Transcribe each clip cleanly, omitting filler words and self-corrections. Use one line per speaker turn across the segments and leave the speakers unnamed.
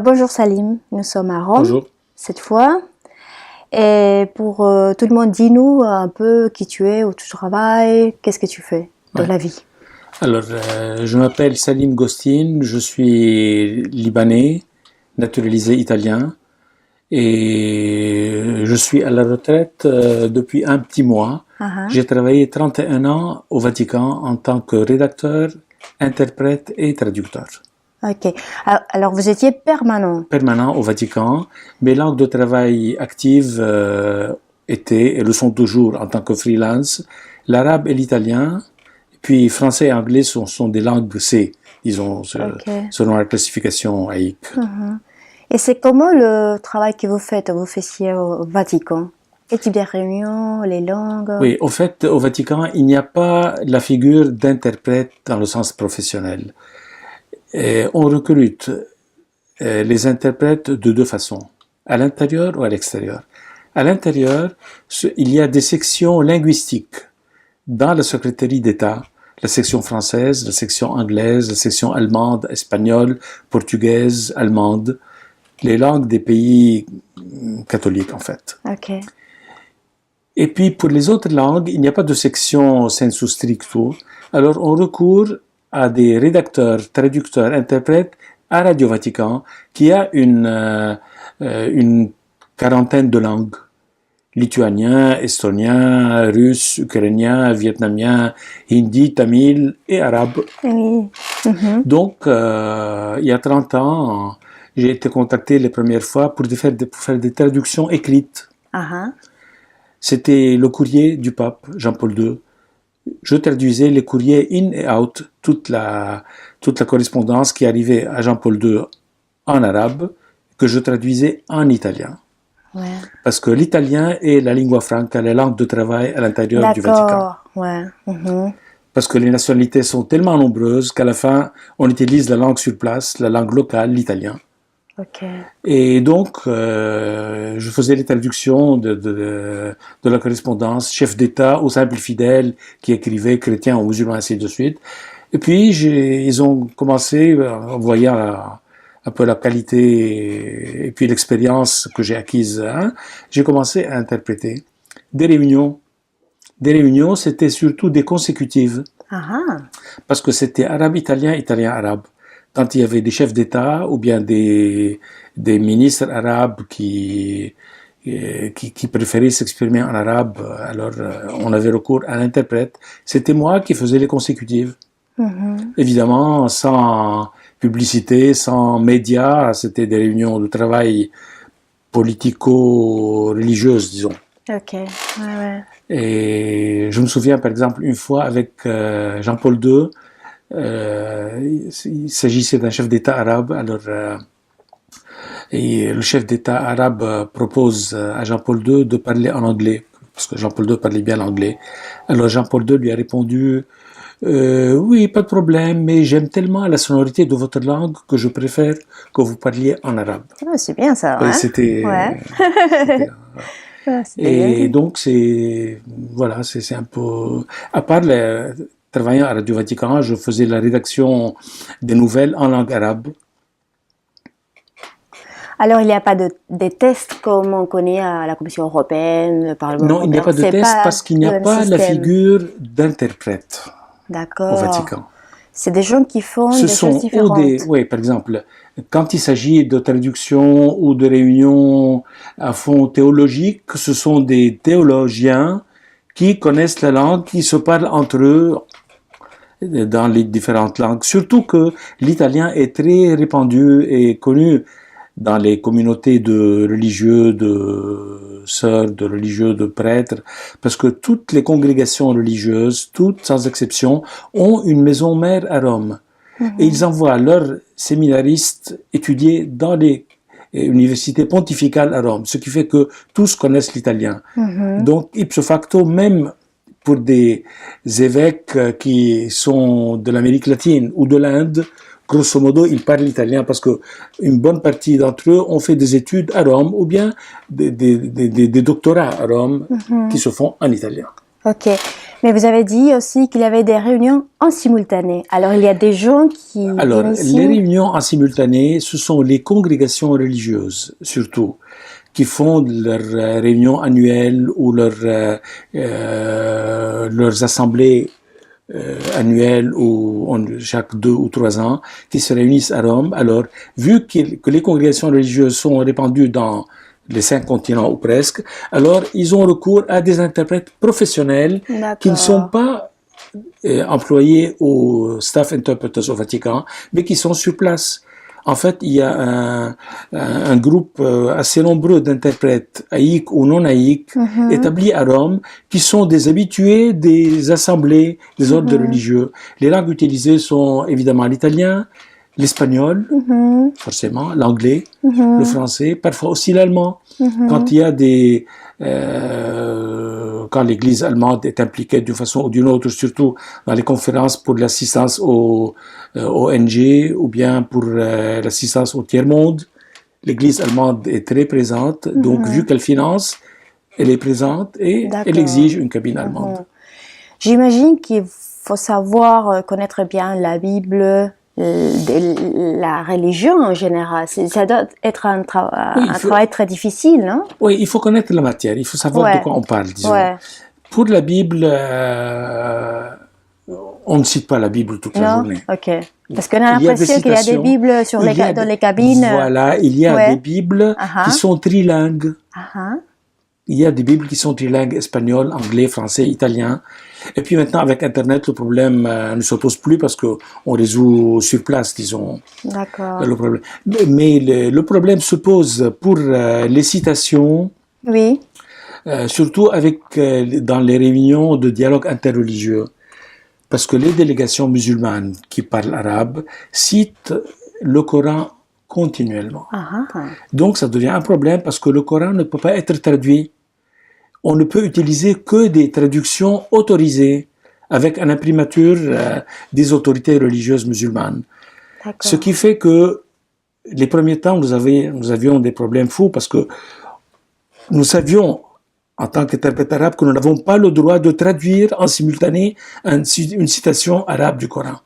Bonjour Salim, nous sommes à Rome
Bonjour.
cette fois. Et pour tout le monde, dis-nous un peu qui tu es, où tu travailles, qu'est-ce que tu fais de
Ouais.
la vie.
Alors, je m'appelle Salim Gostin, je suis libanais, naturalisé italien, et je suis à la retraite depuis un petit mois.
Ah,
J'ai travaillé 31 ans au Vatican en tant que rédacteur, interprète et traducteur.
Ok. Alors, vous étiez permanent.
Permanent au Vatican. Mes langues de travail actives étaient et le sont toujours en tant que freelance, l'arabe et l'italien. Puis français et anglais sont des langues C, disons,
Ok.
selon la classification AIC.
Et c'est comment le travail que vous faites au Vatican? Quel type de réunions, les langues?
Oui, au fait, au Vatican, il n'y a pas la figure d'interprète dans le sens professionnel. Et on recrute les interprètes de deux façons, à l'intérieur ou à l'extérieur. À l'intérieur, il y a des sections linguistiques dans la secrétaire d'État, la section française, la section anglaise, la section allemande, espagnole, portugaise, allemande, les langues des pays catholiques en fait.
Ok.
Et puis pour les autres langues, il n'y a pas de section sensu stricto, alors on recourt à des rédacteurs, traducteurs, interprètes à Radio Vatican qui a une quarantaine de langues. Lituanien, estonien, russe, ukrainien, vietnamien, hindi, tamil et arabe.
Oui.
Donc, il y a 30 ans, j'ai été contacté les premières fois pour faire des traductions écrites.
Ah,
C'était le courrier du pape, Jean-Paul II. Je traduisais les courriers in et out, toute la correspondance qui arrivait à Jean-Paul II en arabe, que je traduisais en italien.
ouais.
Parce que l'italien est la lingua franca, la langue de travail à l'intérieur du Vatican.
D'accord, ouais.
Parce que les nationalités sont tellement nombreuses qu'à la fin, on utilise la langue sur place, la langue locale, l'italien.
Ok.
Et donc, je faisais les traductions de la correspondance, chef d'État ou simple fidèle qui écrivait chrétien ou musulman, ainsi de suite. Et puis, ils ont commencé, en voyant un peu la qualité et puis l'expérience que j'ai acquise, hein, j'ai commencé à interpréter des réunions. Des réunions, c'était surtout des consécutives,
Ah,
parce que c'était arabe-italien, italien-arabe. Quand il y avait des chefs d'État ou bien des ministres arabes qui préféraient s'exprimer en arabe, alors on avait recours à l'interprète. C'était moi qui faisais les consécutives. Évidemment, sans publicité, sans médias, c'était des réunions de travail politico-religieuses, disons.
ok. Ouais, ouais.
Et je me souviens, par exemple, une fois avec Jean-Paul II, il s'agissait d'un chef d'État arabe. Alors, et le chef d'État arabe propose à Jean-Paul II de parler en anglais, parce que Jean-Paul II parlait bien l'anglais. Alors Jean-Paul II lui a répondu oui, pas de problème, mais j'aime tellement la sonorité de votre langue que je préfère que vous parliez en arabe.
Ah, c'est bien ça,
Et
hein?
c'était...
Ouais. C'était bien
Et
dit.
donc, voilà, c'est un peu... À part travaillant à Radio Vatican, je faisais la rédaction des nouvelles en langue arabe.
Alors, il n'y a pas des tests comme on connaît à la Commission européenne, le Parlement
Non, il n'y a pas de
européen. C'est
test
pas
parce qu'il n'y a
le même
pas la
système.
figure d'interprète au
D'accord.
Vatican.
C'est des gens qui font
Ce
des
sont
choses différentes.
oui, par exemple, quand il s'agit de traduction ou de réunions à fond théologique, ce sont des théologiens qui connaissent la langue, qui se parlent entre eux dans les différentes langues. Surtout que l'italien est très répandu et connu dans les communautés de religieux, de sœurs, de religieux, de prêtres, parce que toutes les congrégations religieuses, toutes sans exception, ont une maison mère à Rome. Et ils envoient leurs séminaristes étudier dans les universités pontificales à Rome, ce qui fait que tous connaissent l'italien. Donc, ipso facto, même pour des évêques qui sont de l'Amérique latine ou de l'Inde, grosso modo, ils parlent l'italien parce que une bonne partie d'entre eux ont fait des études à Rome ou bien des doctorats à Rome qui se font en italien.
Ok. Mais vous avez dit aussi qu'il y avait des réunions en simultané. Alors, il y a des gens qui
Alors,
viennent ici.
les réunions en simultané, ce sont les congrégations religieuses, surtout, qui font leurs réunions annuelles ou leurs assemblées annuelles ou chaque 2 ou 3 ans, qui se réunissent à Rome. Alors, vu que les congrégations religieuses sont répandues dans les 5 continents ou presque, alors ils ont recours à des interprètes professionnels qui ne sont
D'accord.
pas employés au staff interpreters au Vatican, mais qui sont sur place. En fait, il y a un groupe assez nombreux d'interprètes laïcs ou non laïcs établis à Rome qui sont des habitués des assemblées des ordres religieux. Les langues utilisées sont évidemment l'italien, l'espagnol, forcément, l'anglais, le français, parfois aussi l'allemand. Quand il y a quand l'Église allemande est impliquée d'une façon ou d'une autre, surtout dans les conférences pour l'assistance aux ONG ou bien pour l'assistance au tiers-monde, l'Église allemande est très présente. Donc, vu qu'elle finance, elle est présente et elle
D'accord.
exige une cabine allemande.
J'imagine qu'il faut savoir connaître bien la Bible, la religion en général. Ça doit être un travail très difficile, non?
Oui, il faut connaître la matière, il faut savoir de quoi on parle, disons.
Ouais.
Pour la Bible, on ne cite pas la Bible toute la journée.
Ok. Parce qu'on a
Il y a des
l'impression qu'il y a des
citations,
Bibles dans les cabines.
Voilà, il y a des Bibles qui sont trilingues. Il y a des Bibles qui sont trilingues, espagnol, anglais, français, italien. Et puis maintenant, avec Internet, le problème ne se pose plus parce qu'on résout sur place, disons,
D'accord.
le problème. Mais le problème se pose pour les citations,
Oui.
surtout dans les réunions de dialogue interreligieux. Parce que les délégations musulmanes qui parlent arabe citent le Coran continuellement. Donc ça devient un problème parce que le Coran ne peut pas être traduit. On ne peut utiliser que des traductions autorisées avec une imprimature des autorités religieuses musulmanes. Ce qui fait que les premiers temps, nous avions des problèmes fous parce que nous savions en tant qu'interprète arabe que nous n'avons pas le droit de traduire en simultané une citation arabe du Coran.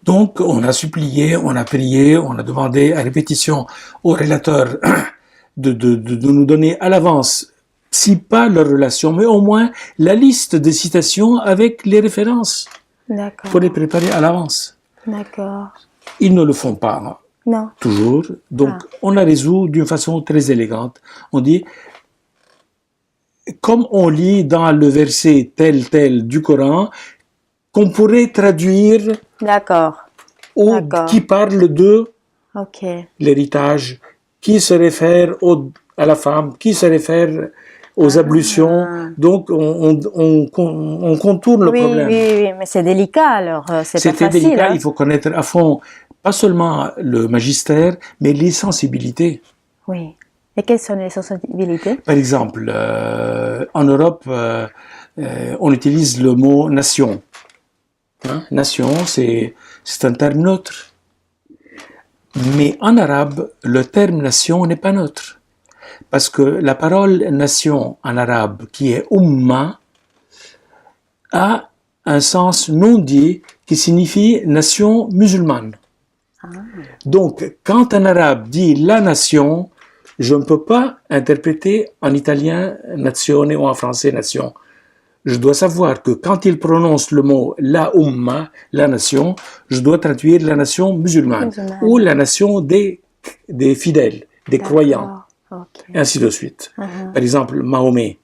Donc, on a supplié, on a prié, on a demandé à répétition aux relateurs de nous donner à l'avance, si pas leur relation, mais au moins la liste de citations avec les références.
D'accord.
Pour les préparer à l'avance.
D'accord.
Ils ne le font pas.
Non.
Toujours. Donc, on a résolu d'une façon très élégante. On dit, comme on lit dans le verset tel du Coran, qu'on pourrait traduire ou qui parle de l'héritage, qui se réfère à la femme, qui se réfère aux ablutions. Donc, on contourne le problème.
Oui, mais c'est délicat alors, c'est pas facile.
C'est délicat, il faut connaître à fond, pas seulement le magistère, mais les sensibilités.
Oui. Et quelles sont les sensibilités?
Par exemple, en Europe, on utilise le mot nation. Nation, c'est un terme neutre. Mais en arabe, le terme nation n'est pas neutre. Parce que la parole nation en arabe, qui est umma, a un sens non dit qui signifie nation musulmane. Donc, quand un arabe dit la nation, je ne peux pas interpréter en italien nazione ou en français nation. Je dois savoir que quand il prononce le mot la umma, la nation, je dois traduire la nation musulmane. Ou la nation des fidèles, des croyants. Et ainsi de suite. Par exemple, Mahomet.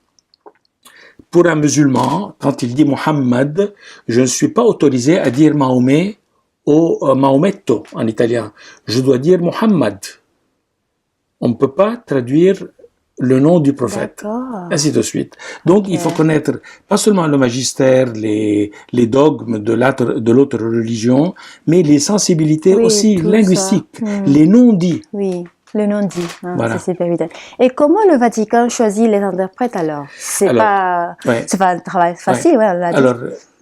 Pour un musulman, quand il dit Muhammad, je ne suis pas autorisé à dire Mahomet ou Mahometto en italien. Je dois dire Muhammad. On ne peut pas traduire le nom du prophète. Ainsi de suite. Donc, il faut connaître pas seulement le magistère, les dogmes de l'autre religion, mais les sensibilités aussi linguistiques, les non-dits.
Oui. Le non-dit, voilà. C'est super évident. Et comment le Vatican choisit les interprètes alors? C'est pas un travail facile,
Alors,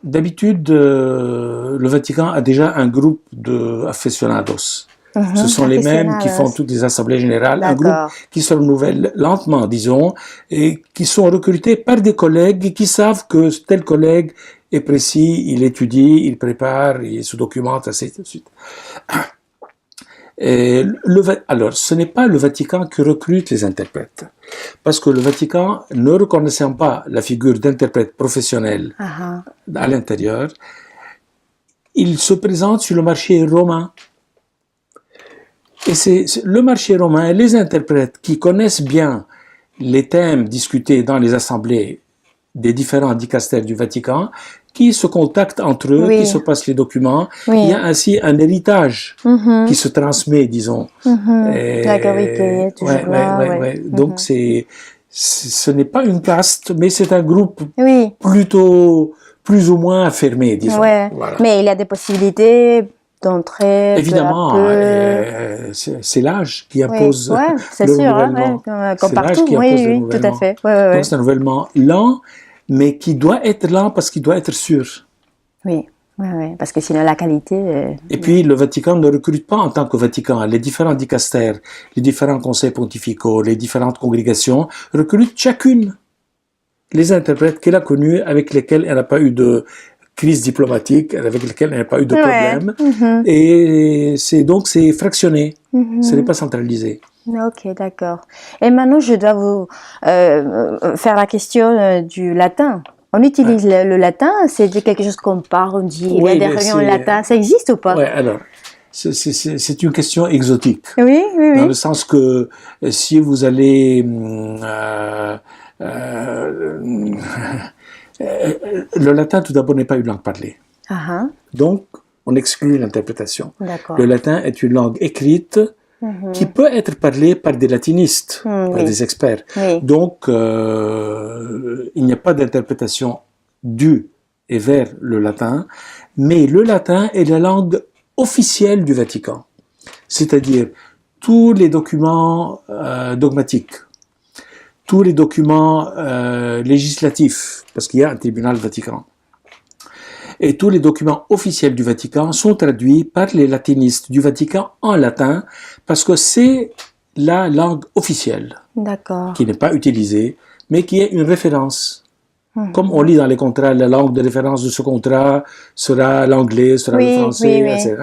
d'habitude, le Vatican a déjà un groupe de aficionados. Ce sont les mêmes qui font
Aficionados.
toutes les assemblées générales, un groupe
D'accord.
qui se renouvelle lentement, disons, et qui sont recrutés par des collègues qui savent que tel collègue est précis, il étudie, il prépare, il se documente, ainsi de suite. Et alors, ce n'est pas le Vatican qui recrute les interprètes, parce que le Vatican, ne reconnaissant pas la figure d'interprète professionnel
Ah,
à l'intérieur, il se présente sur le marché romain. Et c'est le marché romain, les interprètes qui connaissent bien les thèmes discutés dans les assemblées des différents dicastères du Vatican, qui se contactent entre eux,
Oui.
qui se passent les documents.
Oui.
Il y a ainsi un héritage qui se transmet, disons.
D'accord, oui, qui est toujours là. Ouais.
Donc ce n'est pas une caste, mais c'est un groupe
Oui.
plutôt plus ou moins fermé, disons.
Ouais.
Voilà.
Mais il y a des possibilités d'entrer
Évidemment,
peu à peu.
c'est l'âge qui
Oui,
impose
ouais, c'est
le
sûr, hein,
renouvellement.
ouais, comme
C'est l'âge
partout.
qui
Oui,
impose le
oui, tout à
renouvellement.
fait. Ouais, ouais, ouais.
Donc c'est un renouvellement lent, mais qui doit être lent parce qu'il doit être sûr.
Oui, ouais, ouais, parce que sinon la qualité.
Et puis le Vatican ne recrute pas en tant que Vatican. Les différents dicastères, les différents conseils pontificaux, les différentes congrégations recrutent chacune les interprètes qu'elle a connus, avec lesquels elle n'a pas eu de crise diplomatique, avec lesquels elle n'a pas eu de problème. Et c'est fractionné. Ce n'est pas centralisé.
Ok, d'accord. Et maintenant, je dois vous faire la question du latin. On utilise le latin, c'est quelque chose qu'on parle, on dit, il y a des réunions en latin, ça existe ou pas?
Oui, alors, c'est une question exotique.
Oui, oui, oui.
Dans le sens que si vous allez... le latin, tout d'abord, n'est pas une langue parlée. Donc, on exclut l'interprétation. Le latin est une langue écrite qui peut être parlée par des latinistes, par des experts.
Oui.
Donc, il n'y a pas d'interprétation du et vers le latin, mais le latin est la langue officielle du Vatican. C'est-à-dire, tous les documents dogmatiques, tous les documents législatifs, parce qu'il y a un tribunal Vatican, et tous les documents officiels du Vatican sont traduits par les latinistes du Vatican en latin, parce que c'est la langue officielle, qui n'est pas utilisée, mais qui est une référence. Comme on lit dans les contrats, la langue de référence de ce contrat sera l'anglais, sera le français, etc.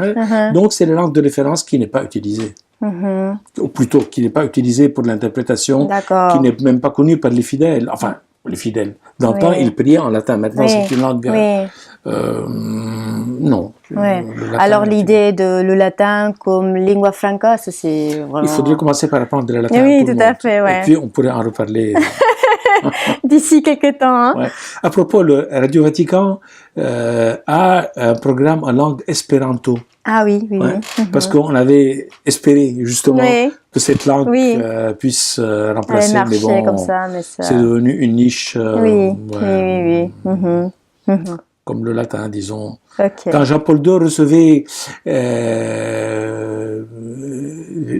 Donc c'est la langue de référence qui n'est pas utilisée. Ou plutôt, qui n'est pas utilisée pour l'interprétation, qui n'est même pas connue par les fidèles. Enfin, les fidèles. Dans le temps, ils priaient en latin. Maintenant, c'est une langue... non.
Alors l'idée de le latin comme lingua franca, c'est vraiment...
Il faudrait commencer par apprendre le latin.
Oui, tout à fait, ouais.
Et puis, on pourrait en reparler...
D'ici quelques temps. Hein.
Ouais. À propos, le Radio Vatican a un programme en langue espéranto.
Ah oui, oui.
Ouais, parce qu'on avait espéré justement que cette langue puisse remplacer,
marcher,
mais bon,
comme ça,
c'est devenu une niche.
Oui.
Comme le latin, disons.
Okay.
Quand Jean-Paul II recevait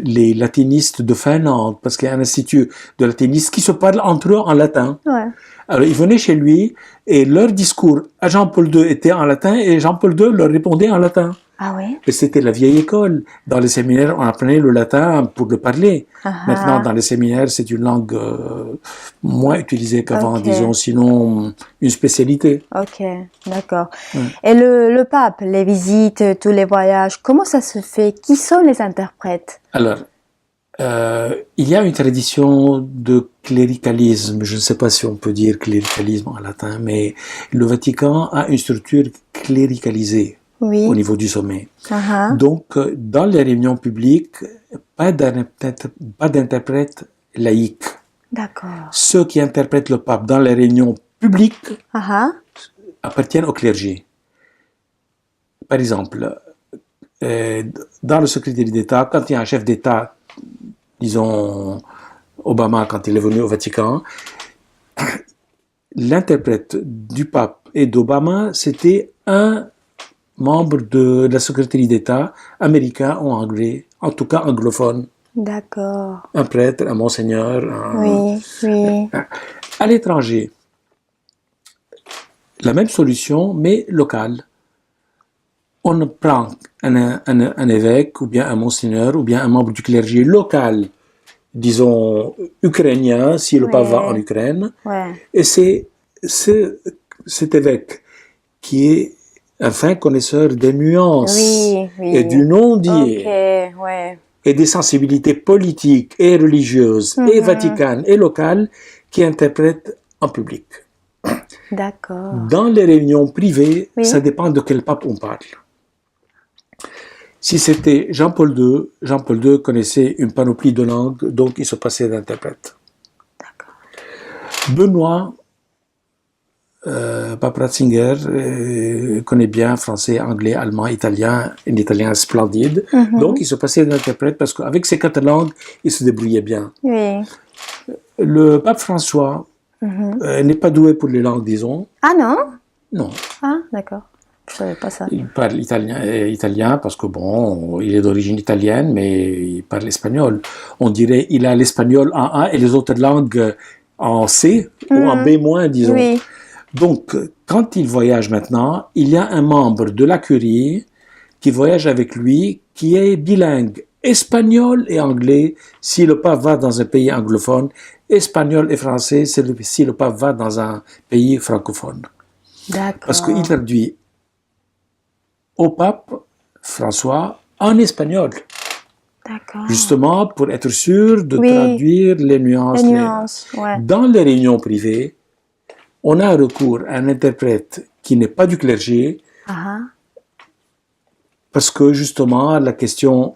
les latinistes de Finlande, parce qu'il y a un institut de latinistes qui se parlent entre eux en latin.
Ouais.
Alors, ils venaient chez lui et leur discours à Jean-Paul II était en latin et Jean-Paul II leur répondait en latin.
Ah oui?
Et c'était la vieille école. Dans les séminaires, on apprenait le latin pour le parler. Maintenant, dans les séminaires, c'est une langue moins utilisée qu'avant, disons, sinon une spécialité.
Ok, d'accord. Et le pape, les visites, tous les voyages, comment ça se fait? Qui sont les interprètes?
Alors, il y a une tradition de cléricalisme, je ne sais pas si on peut dire cléricalisme en latin, mais le Vatican a une structure cléricalisée au niveau du sommet. Donc, dans les réunions publiques, pas d'interprète laïque.
D'accord.
Ceux qui interprètent le pape dans les réunions publiques appartiennent au clergé. Par exemple, dans le secrétariat d'État, quand il y a un chef d'État, disons Obama, quand il est venu au Vatican, l'interprète du pape et d'Obama, c'était un membre de la secrétaire d'État américain ou anglais, en tout cas anglophone.
D'accord.
Un prêtre, un monseigneur.
Oui.
À l'étranger, la même solution, mais locale. on prend un évêque, ou bien un monseigneur, ou bien un membre du clergé local, disons ukrainien, si le pape va en Ukraine, et c'est cet évêque qui est un fin connaisseur des nuances et du non-dit, et des sensibilités politiques et religieuses et vaticanes et locales qui interprète en public.
D'accord.
Dans les réunions privées, ça dépend de quel pape on parle. Si c'était Jean-Paul II connaissait une panoplie de langues, donc il se passait d'interprète. Benoît, pape Ratzinger, connaît bien français, anglais, allemand, italien, un italien splendide. Donc il se passait d'interprète parce qu'avec ces 4 langues, il se débrouillait bien. Le pape François n'est pas doué pour les langues, disons.
Ah non?
Non.
Ah, d'accord. Je ne savais pas ça.
Il parle italien parce que bon, il est d'origine italienne, mais il parle espagnol. On dirait il a l'espagnol en A et les autres langues en C ou en B-, disons.
Oui.
Donc, quand il voyage maintenant, il y a un membre de la curie qui voyage avec lui, qui est bilingue, espagnol et anglais, si le pape va dans un pays anglophone, espagnol et français, si le pape va dans un pays francophone.
D'accord.
Parce qu'il traduit au pape François en espagnol.
D'accord.
Justement, pour être sûr de traduire les nuances. Dans les réunions privées, on a recours à un interprète qui n'est pas du clergé, parce que justement, la question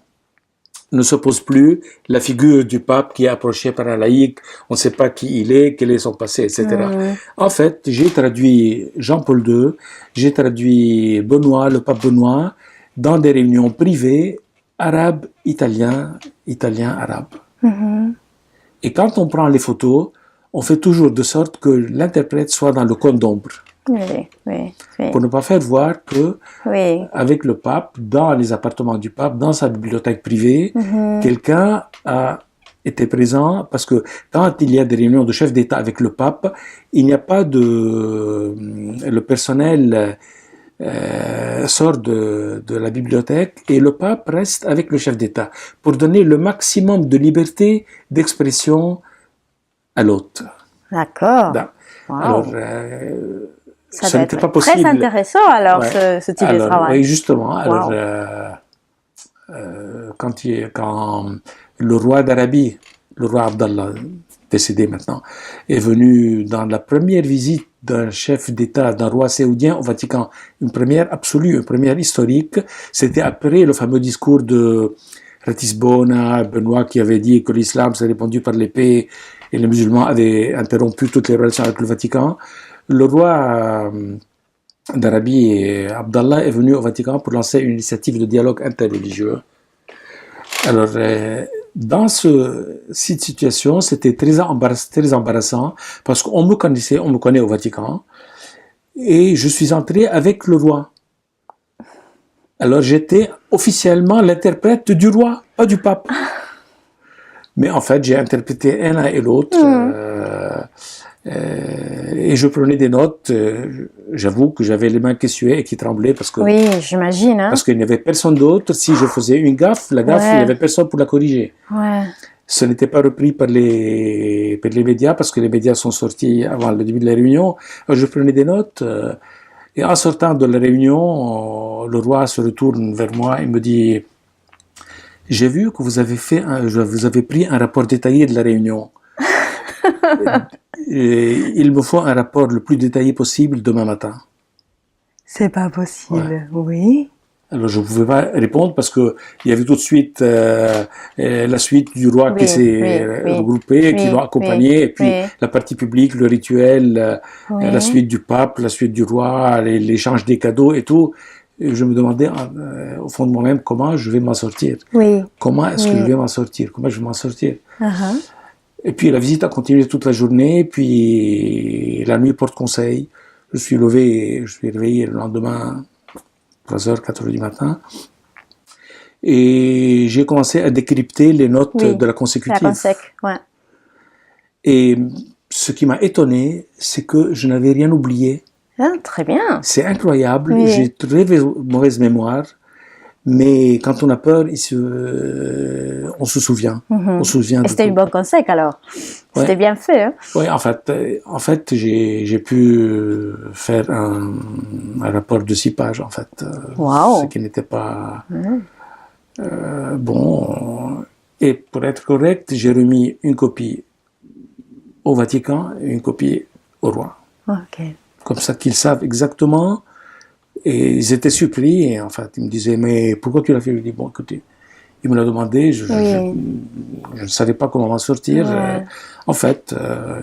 ne se pose plus. La figure du pape qui est approché par un laïc, on ne sait pas qui il est, quel est son passé, etc. En fait, j'ai traduit Jean-Paul II, j'ai traduit Benoît, le pape Benoît, dans des réunions privées, arabes, italiens, arabes. Et quand on prend les photos, on fait toujours de sorte que l'interprète soit dans le coin d'ombre. Pour ne pas faire voir que, avec le pape, dans les appartements du pape, dans sa bibliothèque privée, quelqu'un a été présent, parce que quand il y a des réunions de chefs d'État avec le pape, il n'y a pas de... Le personnel sort de la bibliothèque et le pape reste avec le chef d'État pour donner le maximum de liberté d'expression à l'hôte.
D'accord.
Wow. Alors,
ça n'était pas possible. Très intéressant alors ce type de travail.
Oui, justement. Alors, quand le roi d'Arabie, le roi Abdallah, décédé maintenant, est venu dans la première visite d'un chef d'État, d'un roi saoudien au Vatican, une première absolue, une première historique, c'était après le fameux discours de Ratisbona, Benoît, qui avait dit que l'islam s'est répandu par l'épée et les musulmans avaient interrompu toutes les relations avec le Vatican. Le roi d'Arabie, Abdallah, est venu au Vatican pour lancer une initiative de dialogue interreligieux. Alors, dans cette situation, c'était très embarrassant parce qu'on me connaissait, on me connaît au Vatican, et je suis entré avec le roi. Alors, j'étais officiellement l'interprète du roi, pas du pape. Mais en fait, j'ai interprété l'un et l'autre. Et je prenais des notes. J'avoue que j'avais les mains qui suaient et qui tremblaient parce que.
Oui, j'imagine. Hein?
Parce qu'il n'y avait personne d'autre. Si je faisais une gaffe, la gaffe, il n'y avait personne pour la corriger. Ce n'était pas repris par les médias parce que les médias sont sortis avant le début de la réunion. Alors, je prenais des notes. Et en sortant de la réunion, le roi se retourne vers moi et me dit: j'ai vu que vous avez pris un rapport détaillé de la réunion. Et il me faut un rapport le plus détaillé possible demain matin.
C'est pas possible, oui.
Alors je ne pouvais pas répondre parce que il y avait tout de suite la suite du roi qui s'est regroupée, qui l'ont accompagné, et puis la partie publique, le rituel, la suite du pape, la suite du roi, l'échange des cadeaux et tout. Et je me demandais au fond de moi-même comment je vais m'en sortir. Comment est-ce que je vais m'en sortir? Comment je vais m'en sortir? Et puis la visite a continué toute la journée, puis la nuit porte conseil. Je suis réveillé le lendemain, 3h, 4h du matin. Et j'ai commencé à décrypter les notes de la consécutive.
La consec,
Et ce qui m'a étonné, c'est que je n'avais rien oublié.
Ah, très bien.
C'est incroyable.
Oui.
J'ai très mauvaise mémoire. Mais quand on a peur, on se souvient. On se souvient
Et
de
c'était
tout.
une bonne conseil alors.
Ouais.
C'était bien fait. Hein?
Oui, en fait, j'ai pu faire un rapport de 6 pages, en fait.
Wow.
Ce qui n'était pas bon. Et pour être correct, j'ai remis une copie au Vatican et une copie au roi.
Ok.
Comme ça qu'ils savent exactement. Et ils étaient surpris. Et en fait, ils me disaient, mais pourquoi tu l'as fait? Je dis, bon, écoutez, il me l'a demandé. Je ne savais pas comment m'en sortir.
Ouais.
En fait,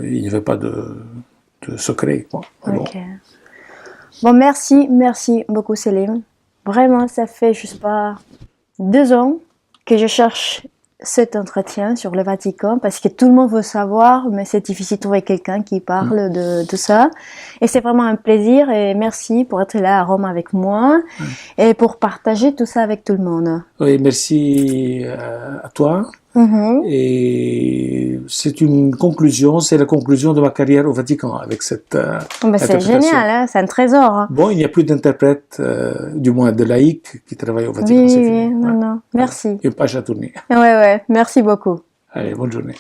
il n'y avait pas de secret, quoi.
Ok. Bon, merci beaucoup, Céline. Vraiment, ça fait, je sais pas, 2 ans que je cherche cet entretien sur le Vatican parce que tout le monde veut savoir, mais c'est difficile de trouver quelqu'un qui parle de tout ça. Et c'est vraiment un plaisir et merci pour être là à Rome avec moi et pour partager tout ça avec tout le monde.
Oui, merci à toi. Et c'est une conclusion, c'est la conclusion de ma carrière au Vatican avec cette
C'est génial, hein, c'est un trésor. Hein.
Bon, il n'y a plus d'interprètes, du moins de laïcs, qui travaillent au Vatican.
Oui, non, merci.
Une page à tourner.
Ouais, merci beaucoup.
Allez, bonne journée.